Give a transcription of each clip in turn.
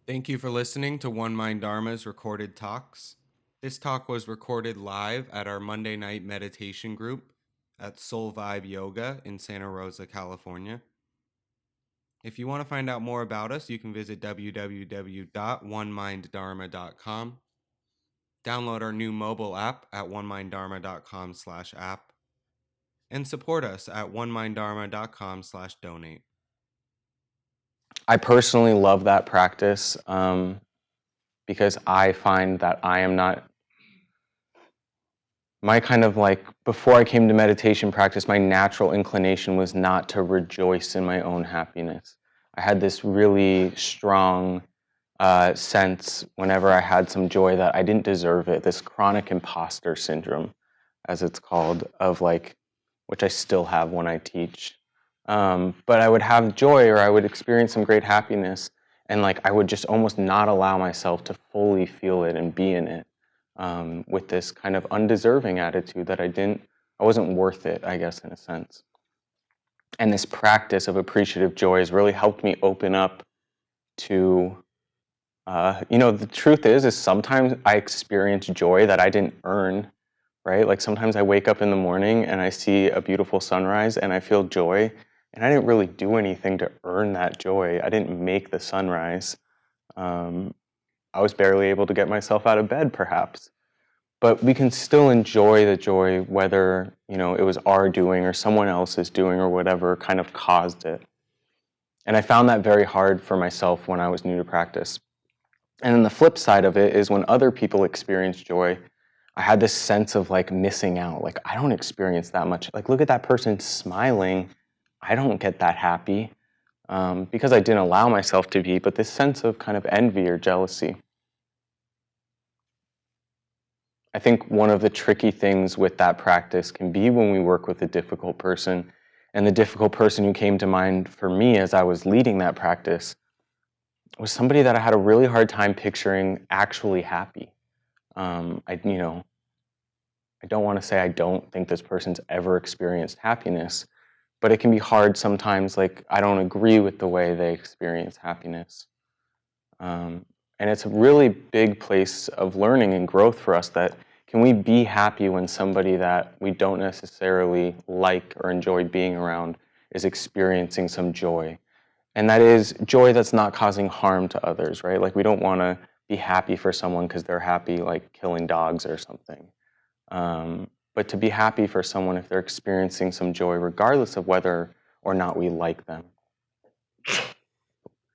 Thank you for listening to One Mind Dharma's recorded talks. This talk was recorded live at our Monday night meditation group at SoulVibe Yoga in Santa Rosa, California. If you want to find out more about us, you can visit www.oneminddharma.com. Download our new mobile app at oneminddharma.com/app. And support us at oneminddharma.com/donate. I personally love that practice because I find that I am not, before I came to meditation practice, my natural inclination was not to rejoice in my own happiness. I had this really strong sense whenever I had some joy that I didn't deserve it, this chronic imposter syndrome, as it's called, which I still have when I teach. But I would have joy or I would experience some great happiness, and I would just almost not allow myself to fully feel it and be in it, with this kind of undeserving attitude that I wasn't worth it, I guess, in a sense. And this practice of appreciative joy has really helped me open up to, the truth is sometimes I experience joy that I didn't earn, right? Like sometimes I wake up in the morning and I see a beautiful sunrise and I feel joy, and I didn't really do anything to earn that joy. I didn't make the sunrise. I was barely able to get myself out of bed, perhaps. But we can still enjoy the joy whether, it was our doing or someone else's doing or whatever kind of caused it. And I found that very hard for myself when I was new to practice. And then the flip side of it is when other people experience joy, I had this sense of missing out. I don't experience that much. Look at that person smiling. I don't get that happy because I didn't allow myself to be, but this sense of kind of envy or jealousy. I think one of the tricky things with that practice can be when we work with a difficult person. And the difficult person who came to mind for me as I was leading that practice was somebody that I had a really hard time picturing actually happy. I don't want to say I don't think this person's ever experienced happiness, but it can be hard sometimes. I don't agree with the way they experience happiness. And it's a really big place of learning and growth for us, that can we be happy when somebody that we don't necessarily like or enjoy being around is experiencing some joy? And that is joy that's not causing harm to others, right? We don't want to be happy for someone because they're happy, killing dogs or something. But to be happy for someone if they're experiencing some joy, regardless of whether or not we like them.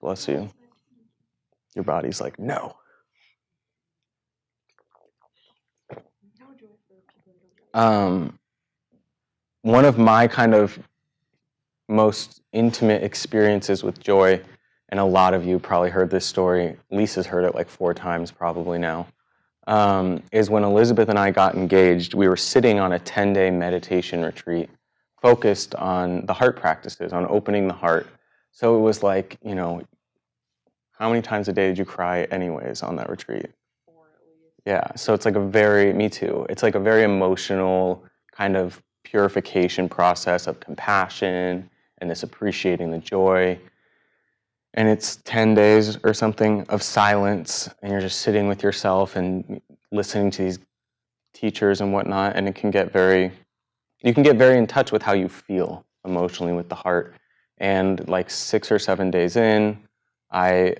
Bless you. Your body's like, no. One of my kind of most intimate experiences with joy, and a lot of you probably heard this story, Lisa's heard it 4 times probably now, is when Elizabeth and I got engaged. We were sitting on a 10-day meditation retreat focused on the heart practices, on opening the heart. So it was how many times a day did you cry anyways on that retreat? 4 at least. Yeah, so it's me too. It's a very emotional kind of purification process of compassion and this appreciating the joy. And it's 10 days or something of silence, and you're just sitting with yourself and listening to these teachers and whatnot, and you can get very in touch with how you feel emotionally with the heart. And 6 or 7 days in, I'm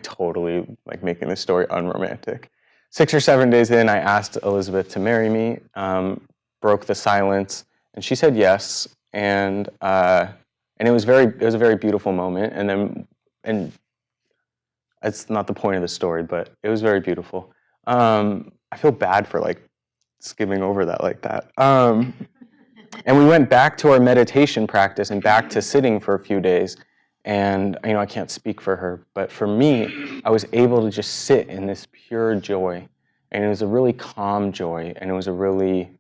totally making this story unromantic. 6 or 7 days in, I asked Elizabeth to marry me, broke the silence, and she said yes. And it was a very beautiful moment. And it's not the point of the story, but it was very beautiful. I feel bad for skimming over that like that. And we went back to our meditation practice and back to sitting for a few days. And I can't speak for her, but for me, I was able to just sit in this pure joy. And it was a really calm joy, and it was a really,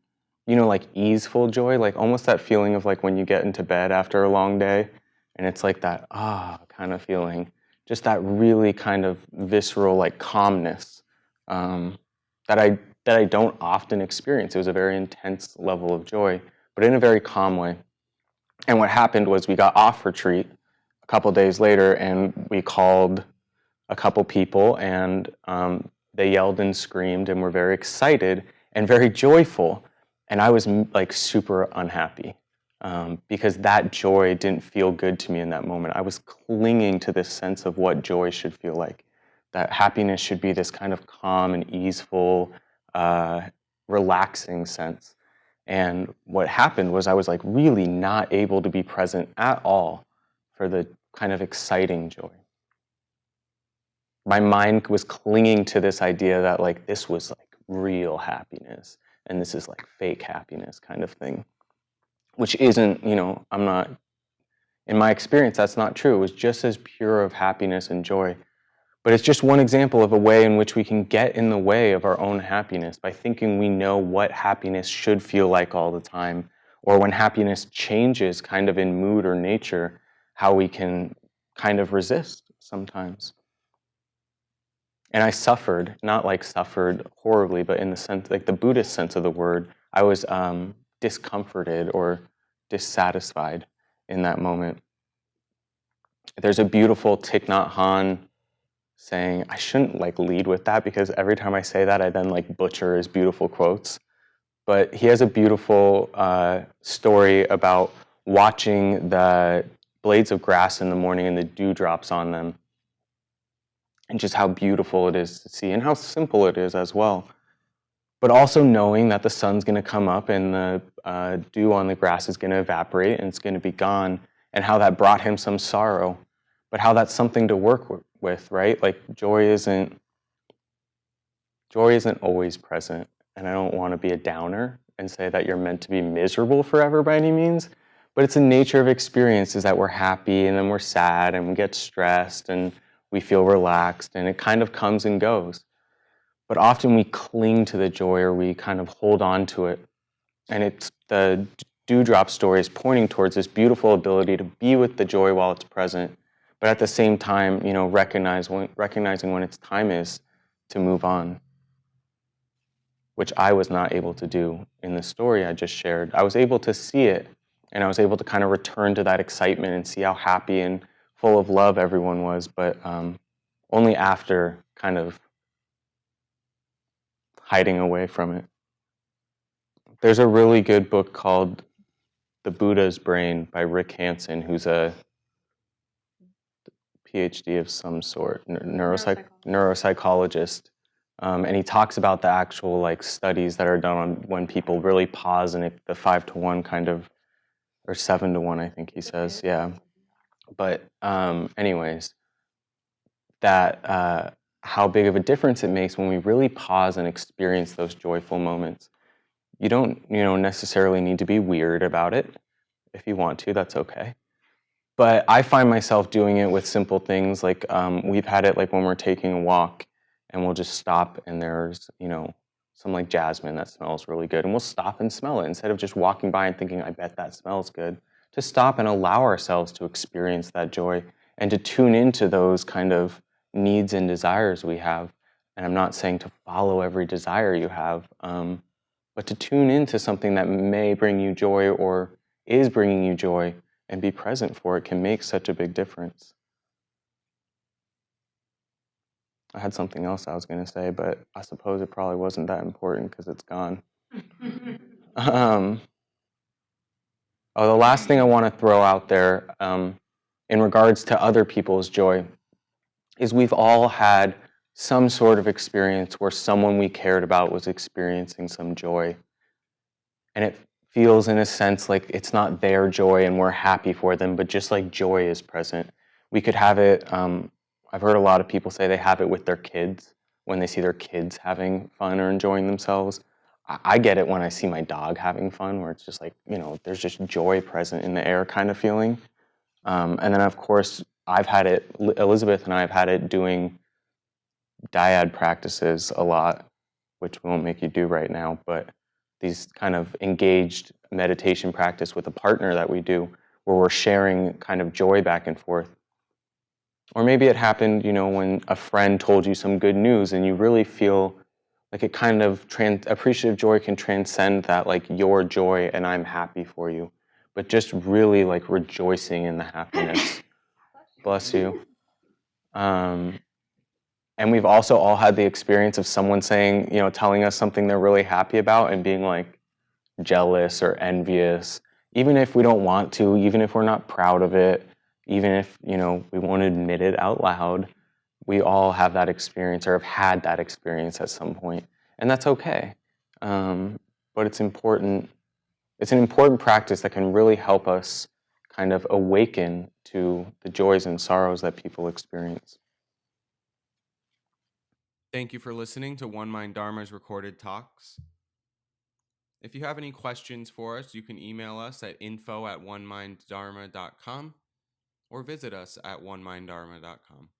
easeful joy, almost that feeling of when you get into bed after a long day, and it's that kind of feeling, just that really kind of visceral calmness that I don't often experience. It was a very intense level of joy, but in a very calm way. And what happened was we got off retreat a couple days later, and we called a couple people, and they yelled and screamed and were very excited and very joyful. And I was like super unhappy because that joy didn't feel good to me in that moment. I was clinging to this sense of what joy should feel like. That happiness should be this kind of calm and easeful, relaxing sense. And what happened was I was like really not able to be present at all for the kind of exciting joy. My mind was clinging to this idea that like this was like real happiness and this is like fake happiness kind of thing, which isn't, I'm not, in my experience, that's not true. It was just as pure of happiness and joy. But it's just one example of a way in which we can get in the way of our own happiness by thinking we know what happiness should feel like all the time, or when happiness changes kind of in mood or nature, how we can kind of resist sometimes. And I suffered, not like suffered horribly, but in the sense, like the Buddhist sense of the word, I was discomforted or dissatisfied in that moment. There's a beautiful Thich Nhat Hanh saying, I shouldn't like lead with that because every time I say that, I then like butcher his beautiful quotes. But he has a beautiful story about watching the blades of grass in the morning and the dewdrops on them, and just how beautiful it is to see and how simple it is as well. But also knowing that the sun's going to come up and the dew on the grass is going to evaporate and it's going to be gone, and how that brought him some sorrow, but how that's something to work with, right? Like joy isn't always present, and I don't want to be a downer and say that you're meant to be miserable forever by any means, but it's a nature of experience is that we're happy and then we're sad and we get stressed and we feel relaxed, and it kind of comes and goes. But often we cling to the joy or we kind of hold on to it. And it's the dewdrop story is pointing towards this beautiful ability to be with the joy while it's present, but at the same time, recognizing when its time is to move on, which I was not able to do in the story I just shared. I was able to see it, and I was able to kind of return to that excitement and see how happy and full of love everyone was, but only after kind of hiding away from it. There's a really good book called The Buddha's Brain by Rick Hanson, who's a PhD of some sort, neuropsychologist. And he talks about the actual like studies that are done on when people really pause, and the 5-to-1 kind of, or 7-to-1, I think he says, yeah. But anyways, that how big of a difference it makes when we really pause and experience those joyful moments. You don't, necessarily need to be weird about it. If you want to, that's okay. But I find myself doing it with simple things like we've had it like when we're taking a walk and we'll just stop and there's, some like jasmine that smells really good, and we'll stop and smell it instead of just walking by and thinking, I bet that smells good. To stop and allow ourselves to experience that joy and to tune into those kind of needs and desires we have. And I'm not saying to follow every desire you have, but to tune into something that may bring you joy or is bringing you joy and be present for it can make such a big difference. I had something else I was going to say, but I suppose it probably wasn't that important because it's gone. The last thing I want to throw out there in regards to other people's joy is we've all had some sort of experience where someone we cared about was experiencing some joy. And it feels in a sense like it's not their joy and we're happy for them, but just like joy is present. We could have it, I've heard a lot of people say they have it with their kids when they see their kids having fun or enjoying themselves. I get it when I see my dog having fun, where it's just like, there's just joy present in the air kind of feeling. And then of course, I've had it, Elizabeth and I have had it doing dyad practices a lot, which we won't make you do right now, but these kind of engaged meditation practice with a partner that we do, where we're sharing kind of joy back and forth. Or maybe it happened, when a friend told you some good news and you really feel like it kind of, appreciative joy can transcend that, like your joy and I'm happy for you, but just really like rejoicing in the happiness. Bless you. And we've also all had the experience of someone saying, telling us something they're really happy about and being like jealous or envious, even if we don't want to, even if we're not proud of it, even if, we won't admit it out loud. We all have that experience or have had that experience at some point, and that's okay. But it's important. It's an important practice that can really help us kind of awaken to the joys and sorrows that people experience. Thank you for listening to One Mind Dharma's recorded talks. If you have any questions for us, you can email us at info@oneminddharma.com or visit us at oneminddharma.com.